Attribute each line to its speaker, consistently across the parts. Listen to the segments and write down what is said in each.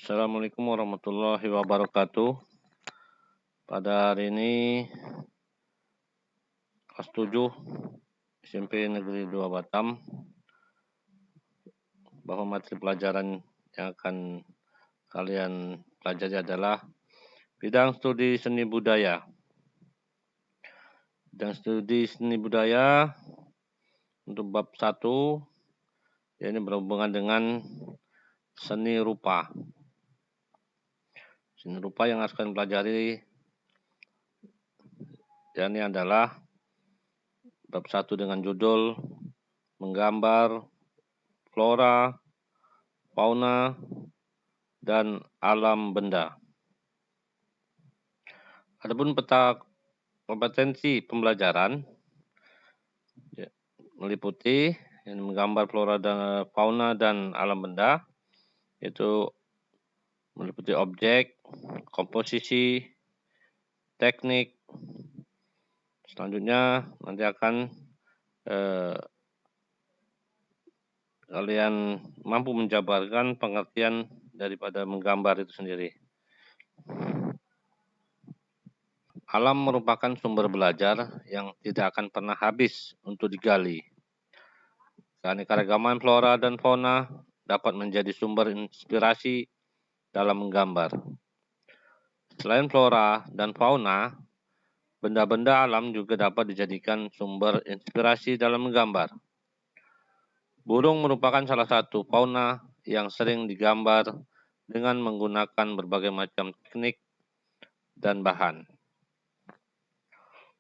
Speaker 1: Assalamualaikum warahmatullahi wabarakatuh. Pada hari ini kelas 7 SMP Negeri 2 Batam, bahwa materi pelajaran yang akan kalian pelajari adalah bidang studi seni budaya. Bidang studi seni budaya untuk bab 1, yaitu berhubungan dengan seni rupa. Seni rupa yang harus kalian pelajari ini adalah bab 1 dengan judul menggambar flora, fauna, dan alam benda. Adapun peta kompetensi pembelajaran meliputi yang menggambar flora dan fauna dan alam benda, yaitu meliputi objek, komposisi, teknik. Selanjutnya nanti akan kalian mampu menjabarkan pengertian daripada menggambar itu sendiri. Alam merupakan sumber belajar yang tidak akan pernah habis untuk digali. Keanekaragaman flora dan fauna dapat menjadi sumber inspirasi dalam menggambar. Selain flora dan fauna, benda-benda alam juga dapat dijadikan sumber inspirasi dalam menggambar. Burung merupakan salah satu fauna yang sering digambar dengan menggunakan berbagai macam teknik dan bahan.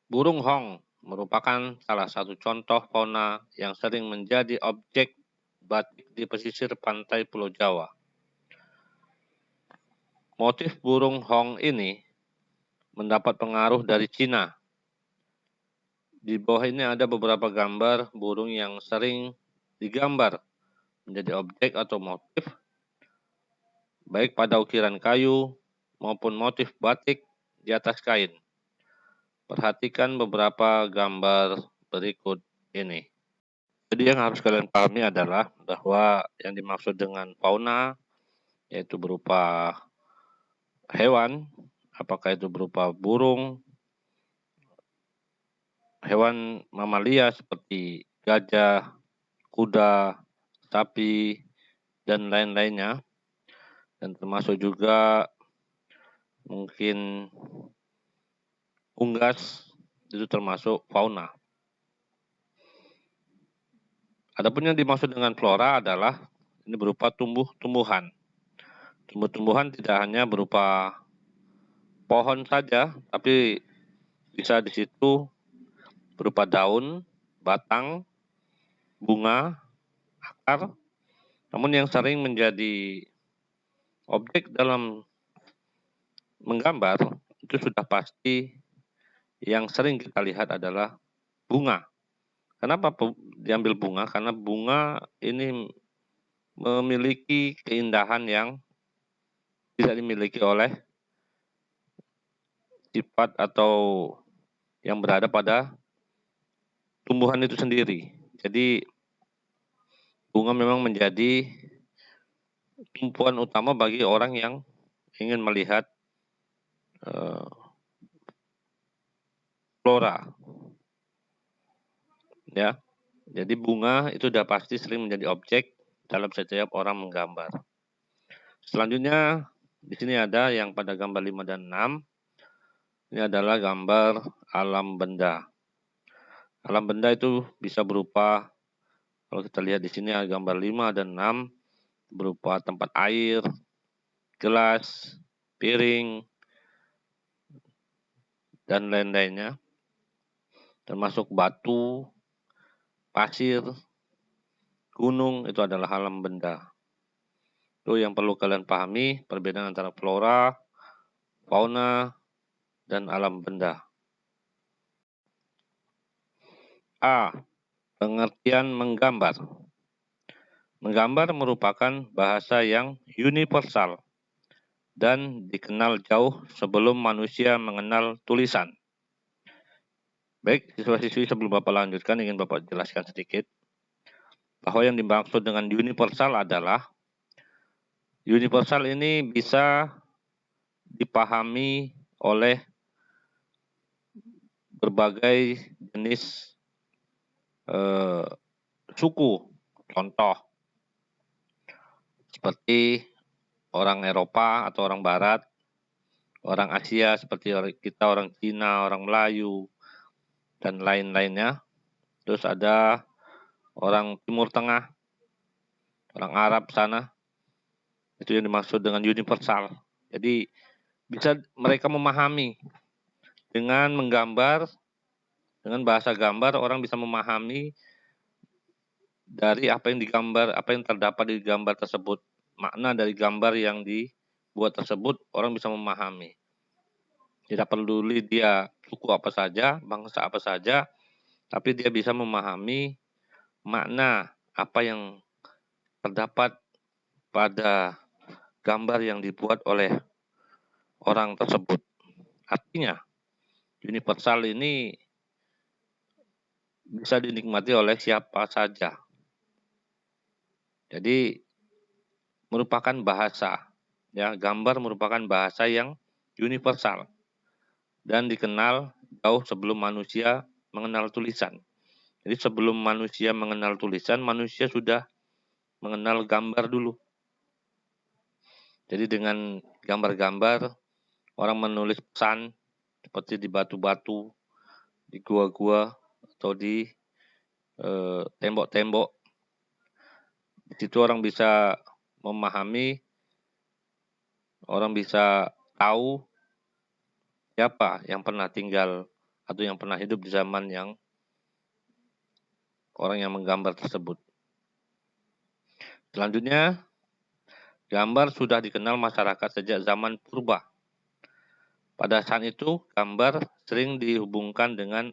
Speaker 1: Burung hong merupakan salah satu contoh fauna yang sering menjadi objek batik di pesisir pantai Pulau Jawa. Motif burung hong ini mendapat pengaruh dari Cina. Di bawah ini ada beberapa gambar burung yang sering digambar menjadi objek atau motif, baik pada ukiran kayu maupun motif batik di atas kain. Perhatikan beberapa gambar berikut ini. Jadi yang harus kalian pahami adalah bahwa yang dimaksud dengan fauna yaitu berupa hewan, apakah itu berupa burung, hewan mamalia seperti gajah, kuda, sapi, dan lain-lainnya, dan termasuk juga mungkin unggas, itu termasuk fauna. Adapun yang dimaksud dengan flora adalah ini berupa tumbuh-tumbuhan. Tumbuh-tumbuhan tidak hanya berupa pohon saja, tapi bisa di situ berupa daun, batang, bunga, akar. Namun yang sering menjadi objek dalam menggambar itu sudah pasti yang sering kita lihat adalah bunga. Kenapa diambil bunga? Karena bunga ini memiliki keindahan yang tidak dimiliki oleh sifat atau yang berada pada tumbuhan itu sendiri. Jadi bunga memang menjadi tumpuan utama bagi orang yang ingin melihat flora. Ya, jadi bunga itu sudah pasti sering menjadi objek dalam setiap orang menggambar. Selanjutnya di sini ada yang pada gambar 5 dan 6. Ini adalah gambar alam benda. Alam benda itu bisa berupa, kalau kita lihat di sini ada gambar 5 dan 6, berupa tempat air, gelas, piring, dan lain-lainnya, termasuk batu, pasir, gunung, itu adalah alam benda. Itu yang perlu kalian pahami, perbedaan antara flora, fauna, dan alam benda. A. Pengertian menggambar. Menggambar merupakan bahasa yang universal dan dikenal jauh sebelum manusia mengenal tulisan. Baik, siswa-siswi, sebelum Bapak lanjutkan, ingin Bapak jelaskan sedikit bahwa yang dimaksud dengan universal adalah Universal ini bisa dipahami oleh berbagai jenis suku. Contoh seperti orang Eropa atau orang Barat, orang Asia seperti kita, orang Cina, orang Melayu, dan lain-lainnya. Terus ada orang Timur Tengah, orang Arab sana, itu yang dimaksud dengan universal. Jadi bisa mereka memahami dengan menggambar, dengan bahasa gambar orang bisa memahami dari apa yang digambar, apa yang terdapat di gambar tersebut. Makna dari gambar yang dibuat tersebut orang bisa memahami. Tidak peduli dia suku apa saja, bangsa apa saja, tapi dia bisa memahami makna apa yang terdapat pada gambar yang dibuat oleh orang tersebut. Artinya, universal ini bisa dinikmati oleh siapa saja. Jadi merupakan bahasa, ya, gambar merupakan bahasa yang universal dan dikenal jauh sebelum manusia mengenal tulisan. Jadi sebelum manusia mengenal tulisan, manusia sudah mengenal gambar dulu. Jadi dengan gambar-gambar orang menulis pesan seperti di batu-batu, di gua-gua, atau di tembok-tembok. Di situ orang bisa memahami, orang bisa tahu siapa yang pernah tinggal atau yang pernah hidup di zaman yang orang yang menggambar tersebut. Selanjutnya, gambar sudah dikenal masyarakat sejak zaman purba. Pada saat itu, gambar sering dihubungkan dengan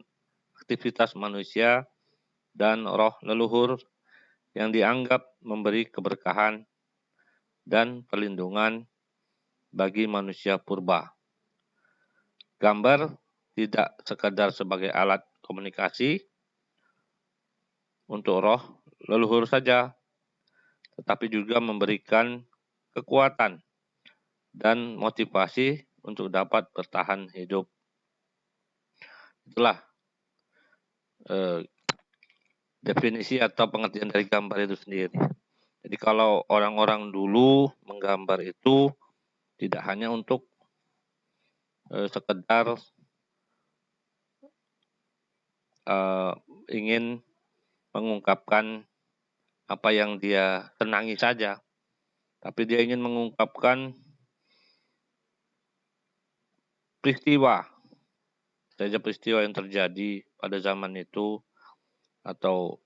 Speaker 1: aktivitas manusia dan roh leluhur yang dianggap memberi keberkahan dan perlindungan bagi manusia purba. Gambar tidak sekadar sebagai alat komunikasi untuk roh leluhur saja, tetapi juga memberikan kekuatan dan motivasi untuk dapat bertahan hidup. Itulah definisi atau pengertian dari gambar itu sendiri. Jadi kalau orang-orang dulu menggambar itu tidak hanya untuk sekedar ingin mengungkapkan apa yang dia senangi saja, tapi dia ingin mengungkapkan peristiwa yang terjadi pada zaman itu, atau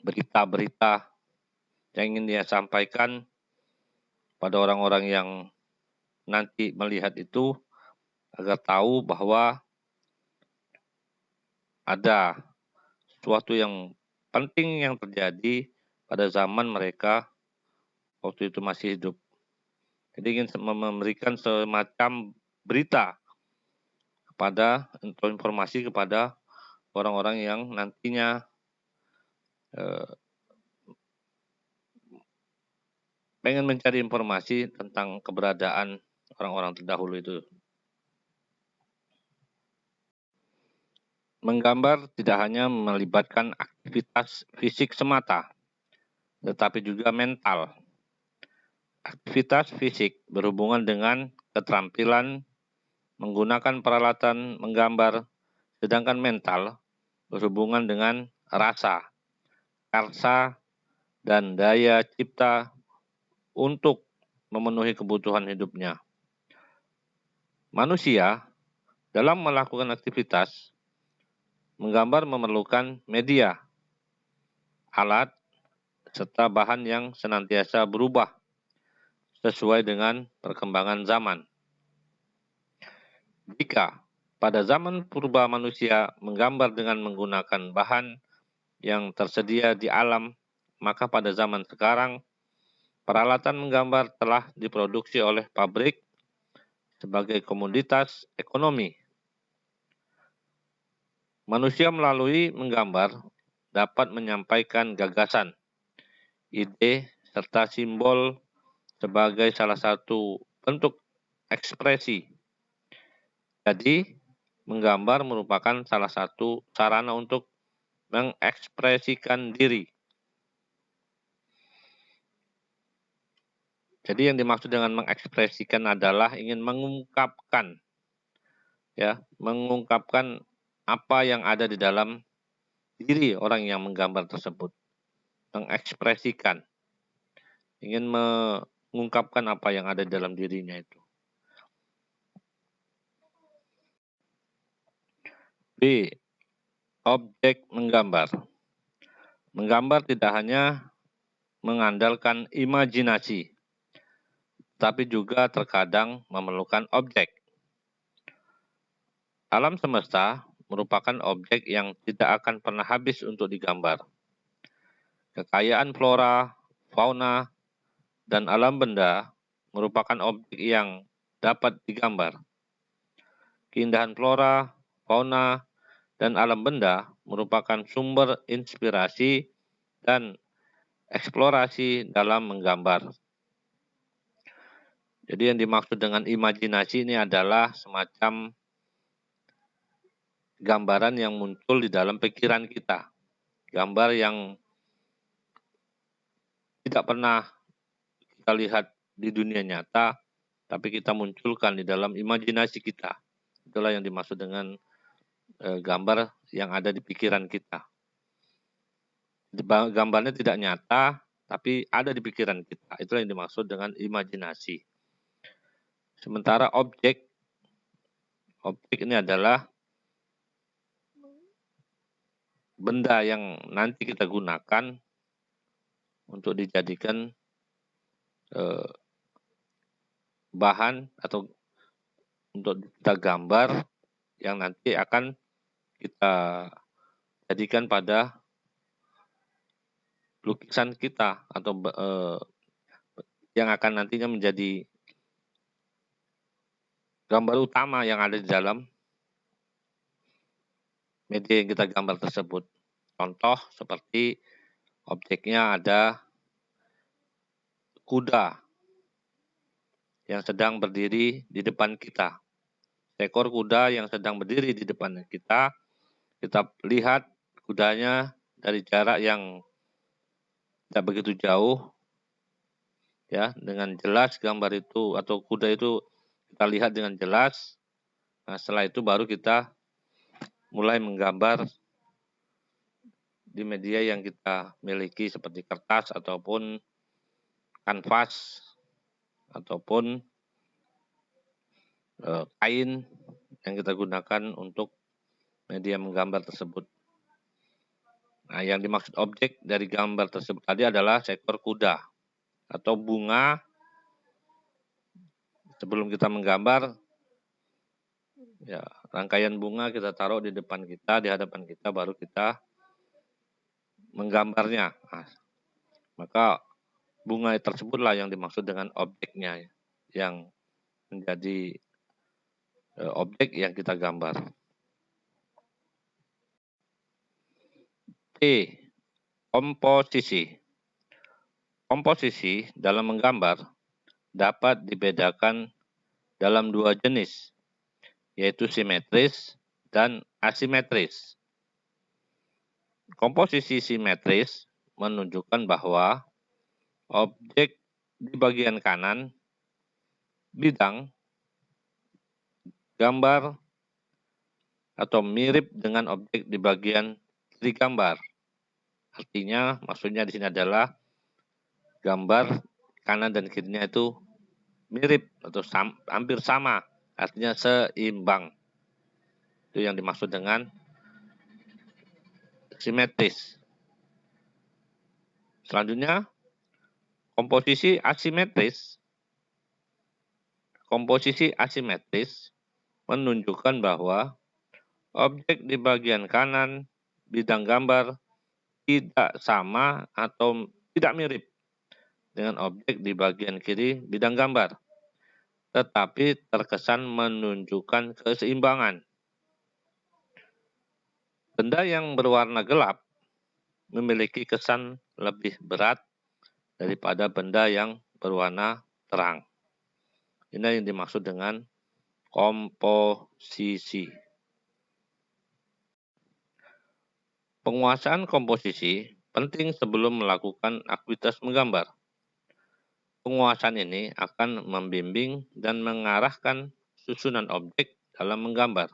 Speaker 1: berita-berita yang ingin dia sampaikan pada orang-orang yang nanti melihat itu, agar tahu bahwa ada sesuatu yang penting yang terjadi pada zaman mereka waktu itu masih hidup. Jadi ingin memberikan semacam berita kepada atau informasi kepada orang-orang yang nantinya pengen mencari informasi tentang keberadaan orang-orang terdahulu itu. Menggambar tidak hanya melibatkan aktivitas fisik semata, tetapi juga mental. Aktivitas fisik berhubungan dengan keterampilan menggunakan peralatan menggambar, sedangkan mental berhubungan dengan rasa, karsa, dan daya cipta untuk memenuhi kebutuhan hidupnya. Manusia dalam melakukan aktivitas menggambar memerlukan media, alat, serta bahan yang senantiasa berubah sesuai dengan perkembangan zaman. Jika pada zaman purba manusia menggambar dengan menggunakan bahan yang tersedia di alam, maka pada zaman sekarang peralatan menggambar telah diproduksi oleh pabrik sebagai komoditas ekonomi. Manusia melalui menggambar dapat menyampaikan gagasan, ide, serta simbol sebagai salah satu bentuk ekspresi. Jadi, menggambar merupakan salah satu sarana untuk mengekspresikan diri. Jadi yang dimaksud dengan mengekspresikan adalah ingin mengungkapkan, ya, mengungkapkan apa yang ada di dalam diri orang yang menggambar tersebut. Mengekspresikan, ingin mengungkapkan apa yang ada di dalam dirinya itu. B. Objek menggambar. Menggambar tidak hanya mengandalkan imajinasi, tapi juga terkadang memerlukan objek. Alam semesta merupakan objek yang tidak akan pernah habis untuk digambar. Kekayaan flora, fauna, dan alam benda merupakan objek yang dapat digambar. Keindahan flora, fauna, dan alam benda merupakan sumber inspirasi dan eksplorasi dalam menggambar. Jadi yang dimaksud dengan imajinasi ini adalah semacam gambaran yang muncul di dalam pikiran kita. Gambar yang tidak pernah kita lihat di dunia nyata, tapi kita munculkan di dalam imajinasi kita. Itulah yang dimaksud dengan gambar yang ada di pikiran kita. Gambarnya tidak nyata, tapi ada di pikiran kita. Itulah yang dimaksud dengan imajinasi. Sementara objek ini adalah benda yang nanti kita gunakan untuk dijadikan bahan atau untuk kita gambar yang nanti akan kita jadikan pada lukisan kita atau yang akan nantinya menjadi gambar utama yang ada di dalam media yang kita gambar tersebut. Contoh seperti objeknya ada kuda yang sedang berdiri di depan kita. Seekor kuda yang sedang berdiri di depan kita lihat kudanya dari jarak yang tidak begitu jauh, ya, dengan jelas gambar itu atau kuda itu kita lihat dengan jelas. Nah, setelah itu baru kita mulai menggambar di media yang kita miliki seperti kertas ataupun kanvas ataupun kain yang kita gunakan untuk media menggambar tersebut. Nah, yang dimaksud objek dari gambar tersebut tadi adalah seekor kuda atau bunga. Sebelum kita menggambar, ya, rangkaian bunga kita taruh di depan kita, di hadapan kita, baru kita menggambarnya. Nah, maka bunga tersebutlah yang dimaksud dengan objeknya, yang menjadi objek yang kita gambar. E. Komposisi. Komposisi dalam menggambar dapat dibedakan dalam dua jenis, yaitu simetris dan asimetris. Komposisi simetris menunjukkan bahwa objek di bagian kanan bidang gambar atau mirip dengan objek di bagian kiri gambar. Artinya, maksudnya di sini adalah gambar kanan dan kirinya itu mirip atau hampir sama, artinya seimbang. Itu yang dimaksud dengan simetris. Selanjutnya, komposisi asimetris. Komposisi asimetris menunjukkan bahwa objek di bagian kanan bidang gambar tidak sama atau tidak mirip dengan objek di bagian kiri bidang gambar, tetapi terkesan menunjukkan keseimbangan. Benda yang berwarna gelap memiliki kesan lebih berat daripada benda yang berwarna terang. Ini yang dimaksud dengan komposisi. Penguasaan komposisi penting sebelum melakukan aktivitas menggambar. Penguasaan ini akan membimbing dan mengarahkan susunan objek dalam menggambar.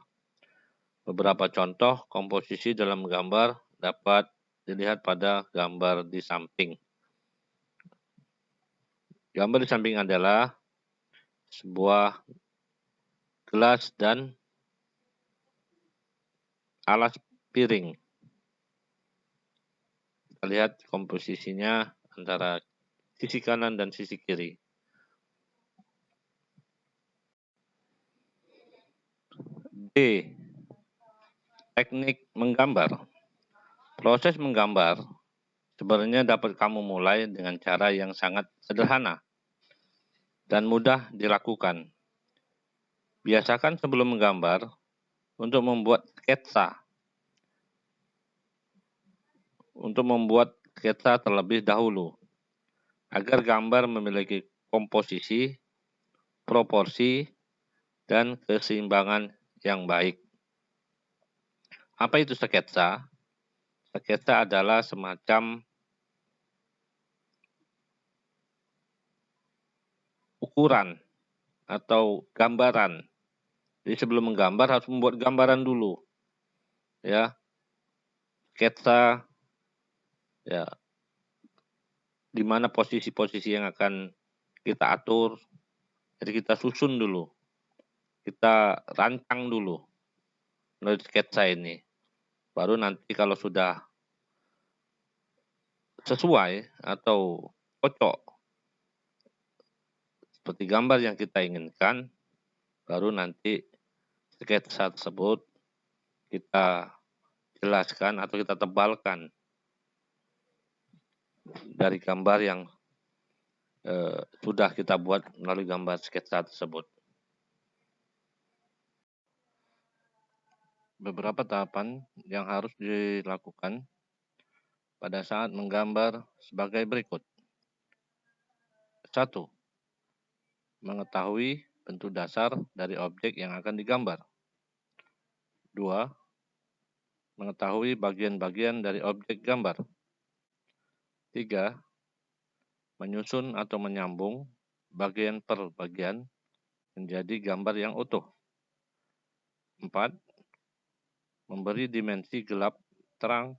Speaker 1: Beberapa contoh komposisi dalam gambar dapat dilihat pada gambar di samping. Gambar di samping adalah sebuah gelas dan alas piring. Kita lihat komposisinya antara sisi kanan dan sisi kiri. D. Teknik menggambar. Proses menggambar sebenarnya dapat kamu mulai dengan cara yang sangat sederhana dan mudah dilakukan. Biasakan sebelum menggambar untuk membuat sketsa. Terlebih dahulu, agar gambar memiliki komposisi, proporsi, dan keseimbangan yang baik. Apa itu sketsa? Sketsa adalah semacam ukuran atau gambaran. Jadi sebelum menggambar harus membuat gambaran dulu. Ya. Sketsa ya, di mana posisi-posisi yang akan kita atur. Jadi kita susun dulu. Kita rancang dulu menurut sketsa ini. Baru nanti kalau sudah sesuai atau cocok seperti gambar yang kita inginkan, baru nanti sketsa tersebut kita jelaskan atau kita tebalkan dari gambar yang sudah kita buat melalui gambar sketsa tersebut. Beberapa tahapan yang harus dilakukan pada saat menggambar sebagai berikut. 1. Mengetahui bentuk dasar dari objek yang akan digambar. 2. Mengetahui bagian-bagian dari objek gambar. 3. Menyusun atau menyambung bagian per bagian menjadi gambar yang utuh. 4. Memberi dimensi gelap terang,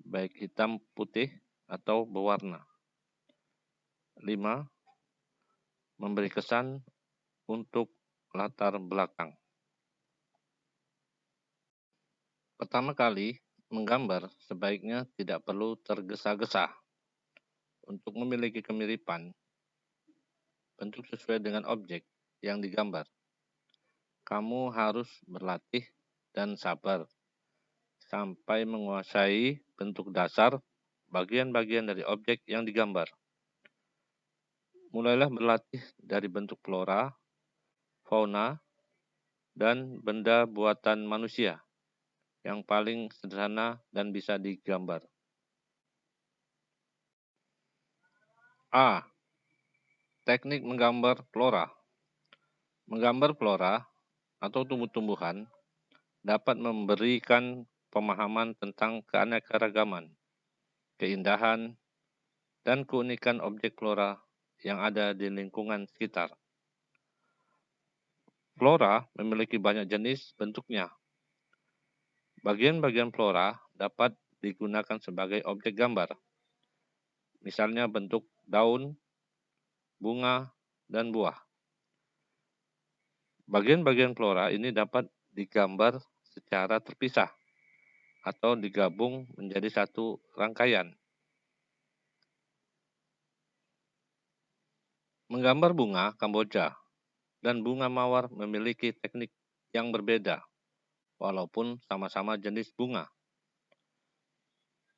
Speaker 1: baik hitam putih atau berwarna. 5. Memberi kesan untuk latar belakang. Pertama kali, menggambar sebaiknya tidak perlu tergesa-gesa. Untuk memiliki kemiripan bentuk sesuai dengan objek yang digambar, kamu harus berlatih dan sabar sampai menguasai bentuk dasar bagian-bagian dari objek yang digambar. Mulailah berlatih dari bentuk flora, fauna, dan benda buatan manusia yang paling sederhana dan bisa digambar. A. Teknik menggambar flora. Menggambar flora atau tumbuh-tumbuhan dapat memberikan pemahaman tentang keanekaragaman, keindahan, dan keunikan objek flora yang ada di lingkungan sekitar. Flora memiliki banyak jenis bentuknya. Bagian-bagian flora dapat digunakan sebagai objek gambar. Misalnya bentuk daun, bunga, dan buah. Bagian-bagian flora ini dapat digambar secara terpisah atau digabung menjadi satu rangkaian. Menggambar bunga Kamboja dan bunga mawar memiliki teknik yang berbeda, walaupun sama-sama jenis bunga.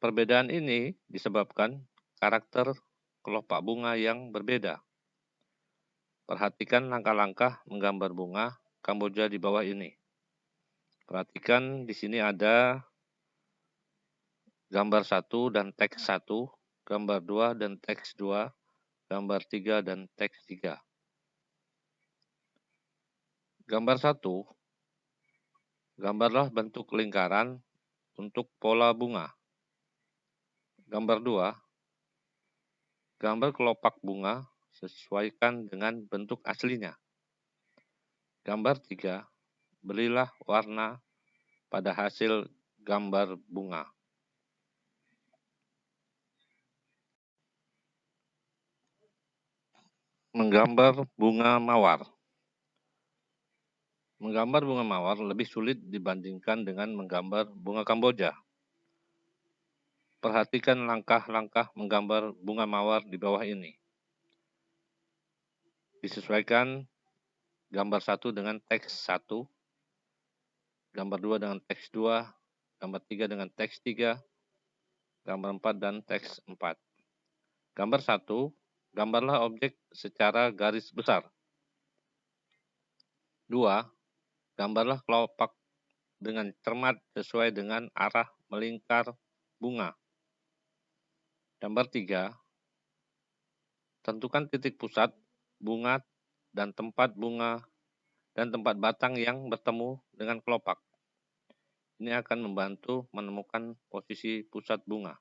Speaker 1: Perbedaan ini disebabkan karakter kelopak bunga yang berbeda. Perhatikan langkah-langkah menggambar bunga Kamboja di bawah ini. Perhatikan di sini ada gambar 1 dan teks 1, gambar 2 dan teks 2, gambar 3, dan teks 3. Gambar 1, gambarlah bentuk lingkaran untuk pola bunga. Gambar 2, gambar kelopak bunga sesuaikan dengan bentuk aslinya. Gambar 3, berilah warna pada hasil gambar bunga. Menggambar bunga mawar. Menggambar bunga mawar lebih sulit dibandingkan dengan menggambar bunga Kamboja. Perhatikan langkah-langkah menggambar bunga mawar di bawah ini. Disesuaikan gambar 1 dengan teks 1, gambar 2 dengan teks 2, gambar 3 dengan teks 3, gambar 4 dan teks 4. Gambar 1, gambarlah objek secara garis besar. 2, gambarlah kelopak dengan cermat sesuai dengan arah melingkar bunga. Gambar 3, tentukan titik pusat bunga dan tempat batang yang bertemu dengan kelopak. Ini akan membantu menemukan posisi pusat bunga.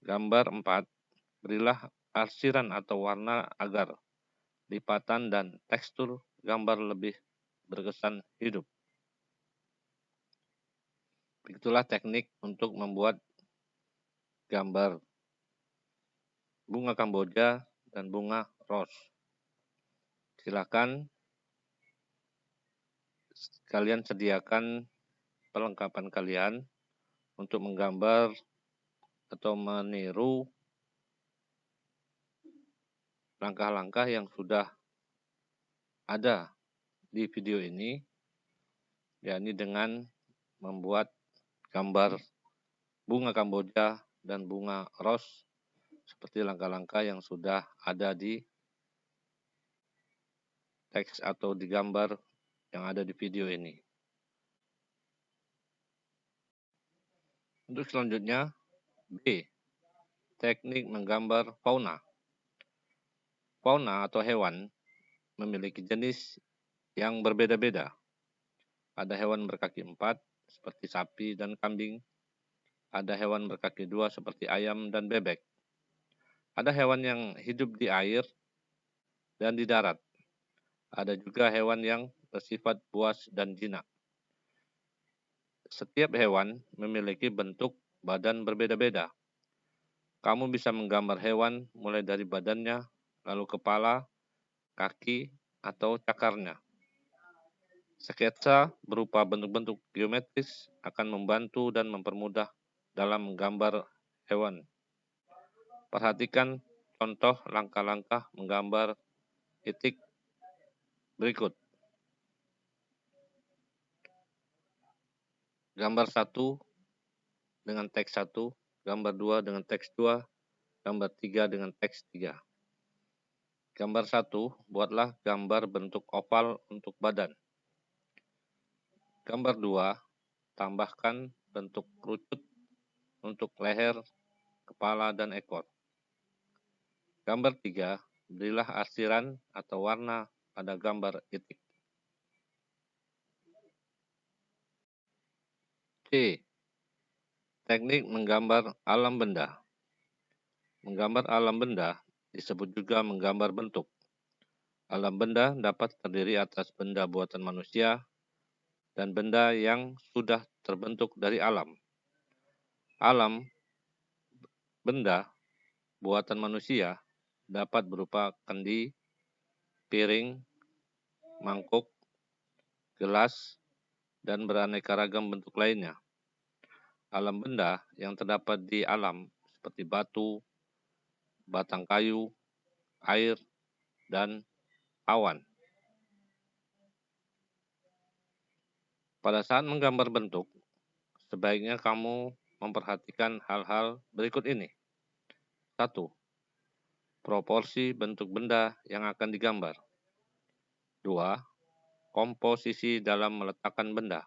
Speaker 1: Gambar 4, berilah arsiran atau warna agar lipatan dan tekstur gambar lebih berkesan hidup. Begitulah teknik untuk membuat gambar bunga Kamboja dan bunga ros. Silakan kalian sediakan perlengkapan kalian untuk menggambar atau meniru langkah-langkah yang sudah ada di video ini, yakni dengan membuat gambar bunga Kamboja dan bunga ros seperti langkah-langkah yang sudah ada di teks atau di gambar yang ada di video ini. Untuk selanjutnya, B. Teknik menggambar fauna. Fauna atau hewan memiliki jenis yang berbeda-beda. Ada hewan berkaki 4 seperti sapi dan kambing. Ada hewan berkaki 2 seperti ayam dan bebek. Ada hewan yang hidup di air dan di darat. Ada juga hewan yang bersifat buas dan jinak. Setiap hewan memiliki bentuk badan berbeda-beda. Kamu bisa menggambar hewan mulai dari badannya, lalu kepala, kaki, atau cakarnya. Sketsa berupa bentuk-bentuk geometris akan membantu dan mempermudah dalam menggambar hewan. Perhatikan contoh langkah-langkah menggambar titik berikut. Gambar 1 dengan teks 1, gambar 2 dengan teks 2, gambar 3 dengan teks 3. Gambar 1, buatlah gambar bentuk oval untuk badan. Gambar 2, tambahkan bentuk kerucut untuk leher, kepala, dan ekor. Gambar 3, berilah arsiran atau warna pada gambar titik. C. Teknik menggambar alam benda. Menggambar alam benda disebut juga menggambar bentuk. Alam benda dapat terdiri atas benda buatan manusia dan benda yang sudah terbentuk dari alam. Alam benda buatan manusia dapat berupa kendi, piring, mangkuk, gelas, dan beraneka ragam bentuk lainnya. Alam benda yang terdapat di alam seperti batu, batang kayu, air, dan awan. Pada saat menggambar bentuk, sebaiknya kamu memperhatikan hal-hal berikut ini. 1. Proporsi bentuk benda yang akan digambar. 2. Komposisi dalam meletakkan benda.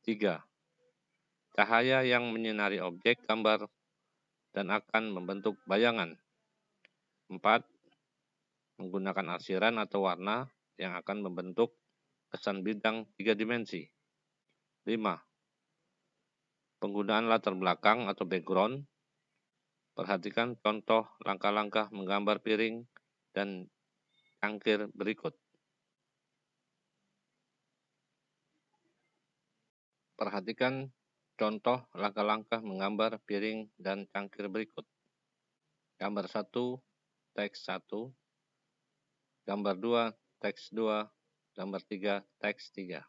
Speaker 1: 3. Cahaya yang menyinari objek gambar dan akan membentuk bayangan. 4. Menggunakan arsiran atau warna yang akan membentuk kesan bidang 3 dimensi. 5. Penggunaan latar belakang atau background. Perhatikan contoh langkah-langkah menggambar piring dan cangkir berikut. Perhatikan contoh langkah-langkah menggambar piring dan cangkir berikut. Gambar 1, teks 1. Gambar 2, teks 2. Gambar 3, teks 3.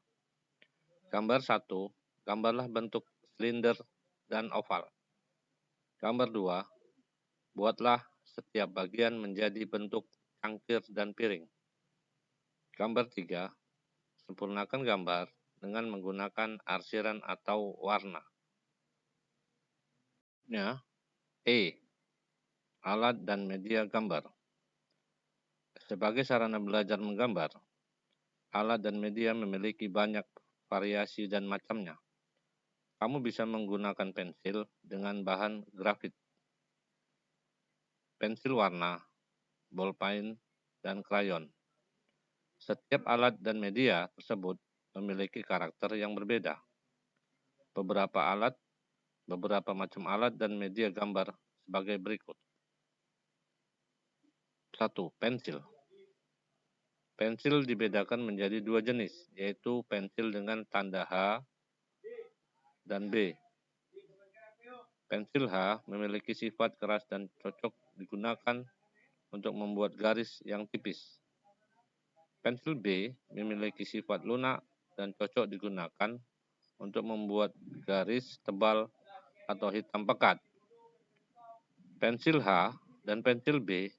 Speaker 1: Gambar 1, gambarlah bentuk silinder dan oval. Gambar 2, buatlah setiap bagian menjadi bentuk cangkir dan piring. Gambar 3, sempurnakan gambar dengan menggunakan arsiran atau warna. E. Alat dan media gambar. Sebagai sarana belajar menggambar, alat dan media memiliki banyak variasi dan macamnya. Kamu bisa menggunakan pensil dengan bahan grafit, pensil warna, bolpen, dan krayon. Setiap alat dan media tersebut memiliki karakter yang berbeda. Beberapa macam alat dan media gambar sebagai berikut. 1. Pensil. Pensil dibedakan menjadi 2 jenis, yaitu pensil dengan tanda H dan B. Pensil H memiliki sifat keras dan cocok digunakan untuk membuat garis yang tipis. Pensil B memiliki sifat lunak dan cocok digunakan untuk membuat garis tebal atau hitam pekat. Pensil H dan pensil B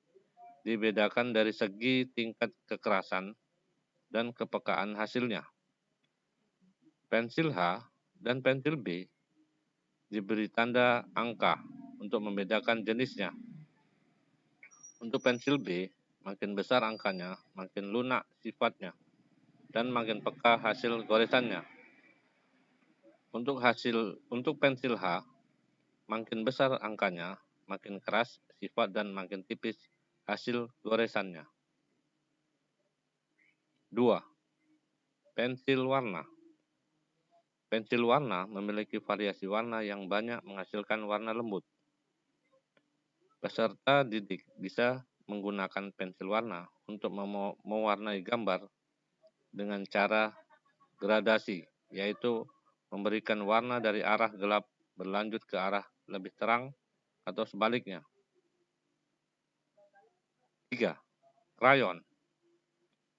Speaker 1: dibedakan dari segi tingkat kekerasan dan kepekaan hasilnya. Pensil H dan pensil B diberi tanda angka untuk membedakan jenisnya. Untuk pensil B, makin besar angkanya, makin lunak sifatnya, dan makin peka hasil goresannya. Untuk pensil H, makin besar angkanya, makin keras sifat dan makin tipis hasil goresannya. 2. Pensil warna. Pensil warna memiliki variasi warna yang banyak menghasilkan warna lembut. Peserta didik bisa menggunakan pensil warna untuk mewarnai gambar dengan cara gradasi, yaitu memberikan warna dari arah gelap berlanjut ke arah lebih terang atau sebaliknya. 3. Krayon.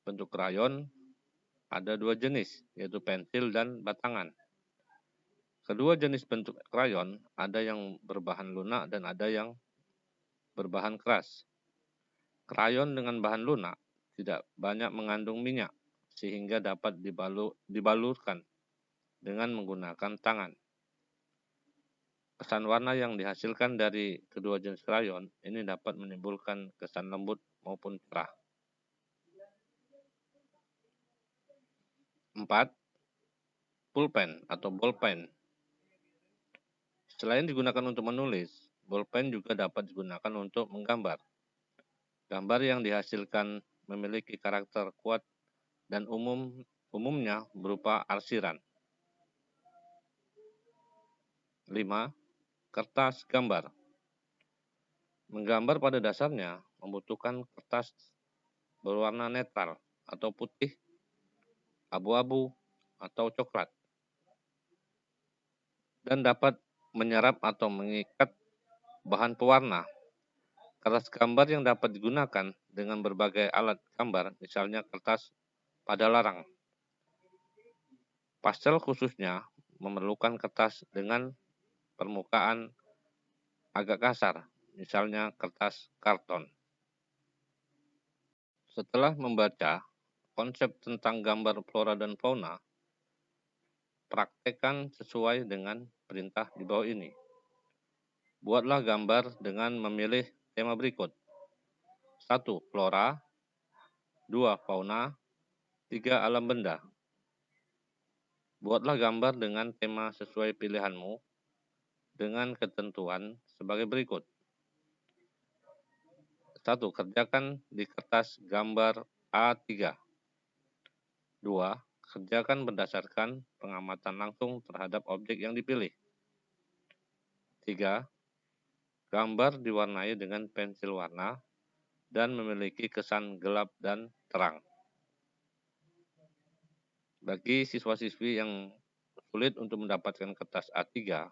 Speaker 1: Bentuk krayon ada 2 jenis, yaitu pensil dan batangan. Kedua jenis bentuk krayon ada yang berbahan lunak dan ada yang berbahan keras. Krayon dengan bahan lunak tidak banyak mengandung minyak, sehingga dapat dibalurkan dengan menggunakan tangan. Kesan warna yang dihasilkan dari kedua jenis krayon ini dapat menimbulkan kesan lembut maupun cerah. 4. Pulpen atau bolpen. Selain digunakan untuk menulis, bolpen juga dapat digunakan untuk menggambar. Gambar yang dihasilkan memiliki karakter kuat dan umumnya berupa arsiran. 5. Kertas gambar. Menggambar pada dasarnya membutuhkan kertas berwarna netral atau putih, abu-abu, atau coklat, dan dapat menyerap atau mengikat bahan pewarna. Kertas gambar yang dapat digunakan dengan berbagai alat gambar, misalnya kertas pada larang. Pastel khususnya memerlukan kertas dengan permukaan agak kasar, misalnya kertas karton. Setelah membaca konsep tentang gambar flora dan fauna, praktekkan sesuai dengan perintah di bawah ini. Buatlah gambar dengan memilih tema berikut. 1. Flora. 2. Fauna. 3. Alam benda. Buatlah gambar dengan tema sesuai pilihanmu dengan ketentuan sebagai berikut. 1. Kerjakan di kertas gambar A3. 2. Kerjakan berdasarkan pengamatan langsung terhadap objek yang dipilih. 3. Gambar diwarnai dengan pensil warna dan memiliki kesan gelap dan terang. Bagi siswa-siswi yang sulit untuk mendapatkan kertas A3,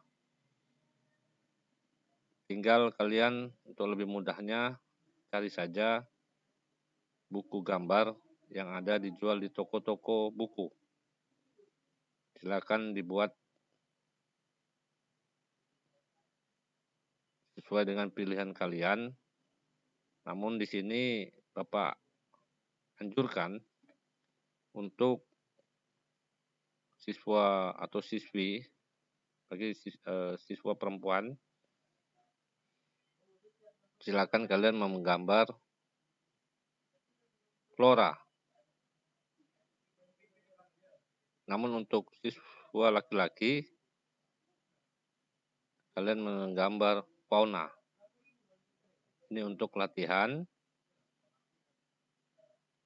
Speaker 1: tinggal kalian untuk lebih mudahnya cari saja buku gambar yang ada dijual di toko-toko buku. Silakan dibuat sesuai dengan pilihan kalian. Namun di sini Bapak anjurkan untuk siswa atau siswi, bagi siswa perempuan, silakan kalian menggambar flora. Namun untuk siswa laki-laki, kalian menggambar fauna. Ini untuk latihan.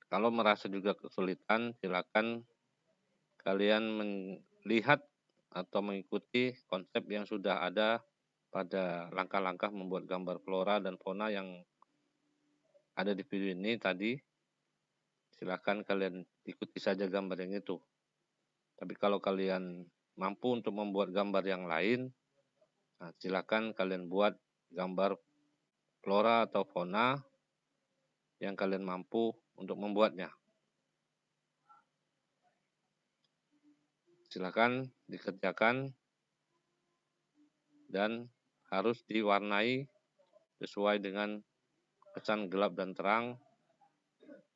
Speaker 1: Kalau merasa juga kesulitan, silakan kalian melihat atau mengikuti konsep yang sudah ada pada langkah-langkah membuat gambar flora dan fauna yang ada di video ini tadi. Silakan kalian ikuti saja gambar yang itu. Tapi kalau kalian mampu untuk membuat gambar yang lain, nah silakan kalian buat gambar flora atau fauna yang kalian mampu untuk membuatnya. Silakan dikerjakan dan harus diwarnai sesuai dengan kesan gelap dan terang,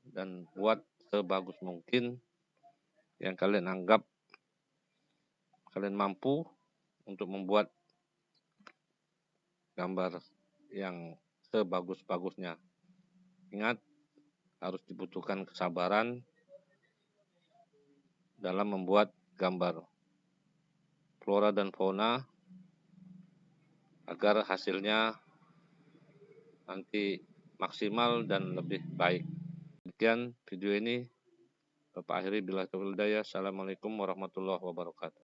Speaker 1: dan buat sebagus mungkin yang kalian anggap kalian mampu untuk membuat gambar yang sebagus-bagusnya. Ingat, harus dibutuhkan kesabaran dalam membuat gambar flora dan fauna agar hasilnya nanti maksimal dan lebih baik. Demikian video ini Bapak akhiri, bila taufiq wal hidayah. Assalamualaikum warahmatullahi wabarakatuh.